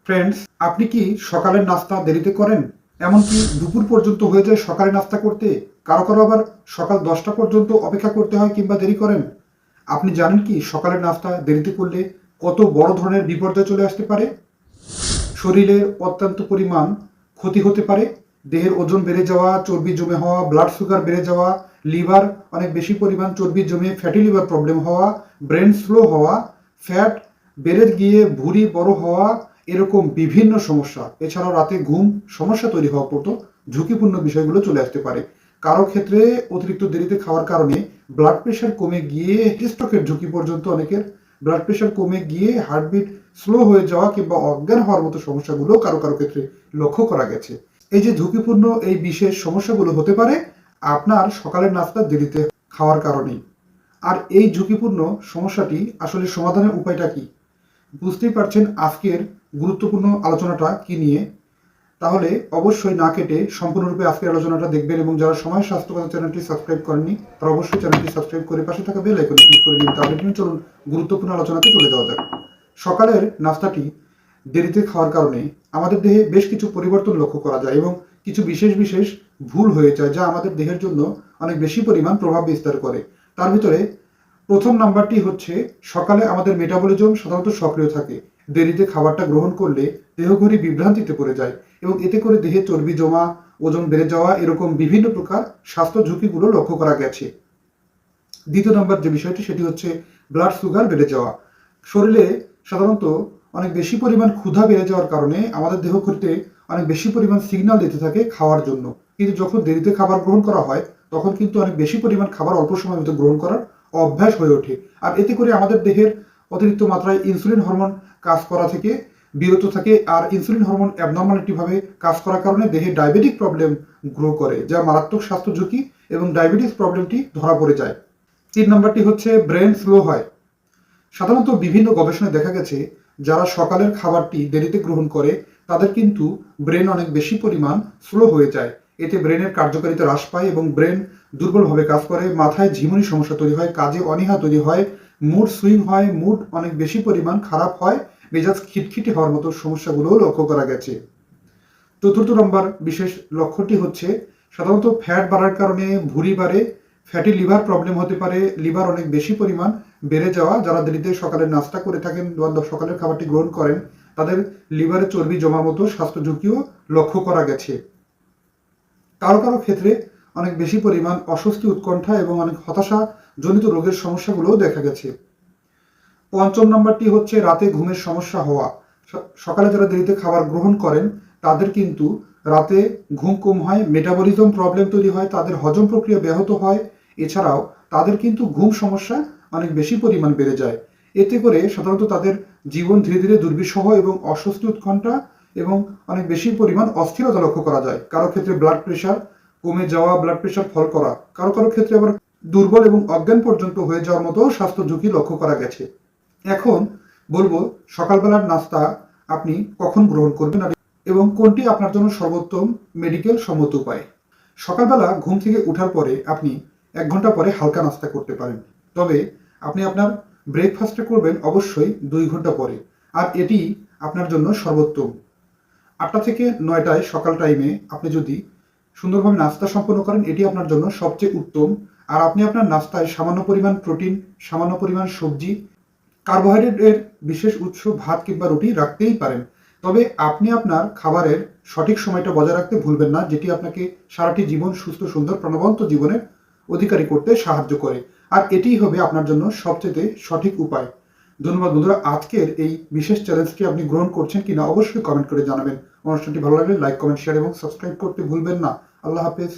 Friends, আপনি কি সকালের নাস্তা দেরিতে করেন? এমনকি দুপুর পর্যন্ত হয়ে যায় সকালে নাস্তা করতে। কারো কারো আবার সকাল 10টা পর্যন্ত অপেক্ষা করতে হয় কিংবা দেরি করেন। আপনি জানেন কি সকালের নাস্তা দেরিতে করলে কত বড় ধরনের বিপর্যয় চলে আসতে পারে? শরীরের অত্যন্ত পরিমাণ ক্ষতি হতে পারে। দেহের ওজন বেড়ে যাওয়া, চর্বি জমে হওয়া, ব্লাড সুগার বেড়ে যাওয়া, লিভার অনেক বেশি পরিমাণ চর্বি জমে ফ্যাটি লিভার প্রবলেম হওয়া, ব্রেন স্লো হওয়া, ফ্যাট বেড়ে গিয়ে ভুঁড়ি বড় হওয়া, এরকম বিভিন্ন সমস্যা। এছাড়াও রাতে ঘুম সমস্যা তৈরি হওয়ার মতো ঝুঁকিপূর্ণ বিষয়গুলো চলে আসতে পারে। কারো ক্ষেত্রে অতিরিক্ত দেরিতে খাওয়ার কারণে ব্লাড প্রেশার কমে গিয়ে স্ট্রোকের ঝুঁকি পর্যন্ত অনেকের, ব্লাড প্রেশার কমে গিয়ে হার্টবিট স্লো হয়ে যাওয়া কিংবা অজ্ঞান হওয়ার মতো সমস্যাগুলো কারো কারো ক্ষেত্রে লক্ষ্য করা গেছে। এই যে ঝুঁকিপূর্ণ এই বিশেষ সমস্যাগুলো হতে পারে আপনার সকালের নাস্তা দেরিতে খাওয়ার কারণেই। আর এই ঝুঁকিপূর্ণ সমস্যাটি আসলে সমাধানের উপায়টা কি? বুঝতেই পারছেন আজকের গুরুত্বপূর্ণ আলোচনাটা কি নিয়ে। তাহলে অবশ্যই না কেটে সম্পূর্ণরূপে আজকের আলোচনাটা দেখবেন, এবং যারা সময় স্বাস্থ্য কথা চ্যানেলটি সাবস্ক্রাইব করেননি তারা অবশ্যই চ্যানেলটি সাবস্ক্রাইব করে পাশে থাকা বেল আইকনে ক্লিক করে নিন। তাহলে কিন্তু চলুন গুরুত্বপূর্ণ আলোচনাতে চলে যাওয়া যাক। সকালের নাস্তাটি দেরিতে খাওয়ার কারণে আমাদের দেহে বেশ কিছু পরিবর্তন লক্ষ্য করা যায় এবং কিছু বিশেষ বিশেষ ভুল হয়ে যায় যা আমাদের দেহের জন্য অনেক বেশি পরিমাণ প্রভাব বিস্তার করে। তার ভিতরে প্রথম নাম্বারটি হচ্ছে, সকালে আমাদের মেটাবলিজম সাধারণত সক্রিয় থাকে। দেরিতে খাবারটা গ্রহণ করলে দেহঘড়ি বিভ্রান্তিতে পড়ে যায় এবং এতে করে দেহে চর্বি জমা, ওজন বেড়ে যাওয়া, এরকম বিভিন্ন প্রকার স্বাস্থ্য ঝুঁকিগুলো লক্ষ্য করা গেছে। দ্বিতীয় নম্বর যে বিষয়টি সেটি হচ্ছে ব্লাড সুগার বেড়ে যাওয়া। শরীরে সাধারণত অনেক বেশি পরিমাণ ক্ষুধা বেড়ে যাওয়ার কারণে আমাদের দেহঘড়িতে অনেক বেশি পরিমাণ সিগন্যাল দিতে থাকে খাওয়ার জন্য, কিন্তু যখন দেরিতে খাবার গ্রহণ করা হয় তখন কিন্তু অনেক বেশি পরিমাণ খাবার অল্প সময়ের মধ্যে গ্রহণ করার অভ্যাস হয়ে ওঠে। আর এতে করে আমাদের দেহের অতিরিক্ত মাত্রায় ইনসুলিন হরমোন কাজ করা থেকে বিরত থাকে, আর ইনসুলিন হরমোন অ্যাবনর্মালিটিভাবে কাজ করার কারণে দেহে ডায়াবেটিক প্রবলেম গ্রো করে, যা মারাত্মক স্বাস্থ্য ঝুঁকি, এবং ডায়াবেটিস প্রবলেমটি ধরা পড়ে যায়। 3 নম্বরটি হচ্ছে ব্রেন স্লো হয়। সাধারণত বিভিন্ন গবেষণায় দেখা গেছে যারা সকালের খাবারটি দেরিতে গ্রহণ করে তাদের কিন্তু ব্রেন অনেক বেশি পরিমাণ স্লো হয়ে যায়। এতে ব্রেনের কার্যকারিতা হ্রাস পায় এবং ব্রেন দুর্বলভাবে কাজ করে, মাথায় ঝিমুনি সমস্যা তৈরি হয়, কাজে অনীহা তৈরি হয়, মুড সুইং হয়, মুড অনেক বেশি পরিমাণ খারাপ হয়, মেজাজ খিটখিটে হওয়ার মতো সমস্যাগুলোও লক্ষ্য করা গেছে। চতুর্থ নম্বর বিশেষ লক্ষণটি হচ্ছে, সাধারণত ফ্যাট বাড়ার কারণে ভুঁড়ি বাড়ে, ফ্যাটি লিভার প্রবলেম হতে পারে, লিভার অনেক বেশি পরিমাণ বেড়ে যাওয়া। যারা দেরিতে সকালের নাস্তা করে থাকেন বা সকালের খাবারটি গ্রহণ করেন তাদের লিভারে চর্বি জমার মতো স্বাস্থ্য ঝুঁকিও লক্ষ্য করা গেছে। কারো কারো ক্ষেত্রে অনেক বেশি পরিমাণ অস্বস্তি, উৎকণ্ঠা এবং অনেক হতাশা জনিত রোগের সমস্যাগুলোও দেখা গেছে। পঞ্চম নম্বরটি হচ্ছে রাতে ঘুমের সমস্যা হওয়া। সকালে যারা দেরিতে খাবার গ্রহণ করেন তাদের কিন্তু রাতে ঘুম কম হয়, মেটাবলিজম প্রবলেম তৈরি হয়, তাদের হজম প্রক্রিয়া ব্যাহত হয়। এছাড়াও তাদের কিন্তু ঘুম সমস্যা অনেক বেশি পরিমাণ বেড়ে যায়। এতে করে সাধারণত তাদের জীবন ধীরে ধীরে দুর্বিষহ এবং অস্বস্তি, উৎকণ্ঠা এবং অনেক বেশি পরিমাণ অস্থিরতা লক্ষ্য করা যায়। কারো ক্ষেত্রে ব্লাড প্রেশার কমে যাওয়া, ব্লাড প্রেশার ফল করা, কারো কারো ক্ষেত্রে আবার দুর্বল এবং অজ্ঞান পর্যন্ত হয়ে যাওয়ার মতো স্বাস্থ্য ঝুঁকি লক্ষ্য করা গেছে। এখন বলবো সকালবেলার নাস্তা আপনি কখন গ্রহণ করবেন এবং কোনটি আপনার জন্য সর্বোত্তম মেডিকেল সম্মত উপায়। সকালবেলা ঘুম থেকে ওঠার পরে আপনি 1 ঘন্টা পরে হালকা নাস্তা করতে পারেন, তবে আপনি আপনার ব্রেকফাস্টটা করবেন অবশ্যই 2 ঘন্টা পরে, আর এটি আপনার জন্য সর্বোত্তম। 8টা থেকে 9টায় সকাল টাইমে আপনি যদি সুন্দরভাবে নাস্তা সম্পন্ন করেন এটি আপনার জন্য সবচেয়ে উত্তম। আর আপনি আপনার নাস্তায় সামান্য পরিমাণ প্রোটিন, সামান্য পরিমাণ সবজি, কার্বোহাইড্রেটের বিশেষ উৎস ভাত কিংবা রুটি রাখতেই পারেন। তবে আপনি আপনার খাবারের সঠিক সময়টা বজায় রাখতে ভুলবেন না, যেটি আপনাকে সারাটি জীবন সুস্থ, সুন্দর, প্রাণবন্ত জীবনের অধিকারী করতে সাহায্য করে। আর এটিই হবে আপনার জন্য সবচেয়ে সঠিক উপায়। ধন্যবাদ বন্ধুরা, আজকের এই বিশেষ চ্যালেঞ্জটি আপনি গ্রহণ করছেন কিনা অবশ্যই কমেন্ট করে জানাবেন। অনুষ্ঠানটি ভালো লাগলে লাইক, কমেন্ট, শেয়ার এবং সাবস্ক্রাইব করতে ভুলবেন না। আল্লাহ হাফেজ।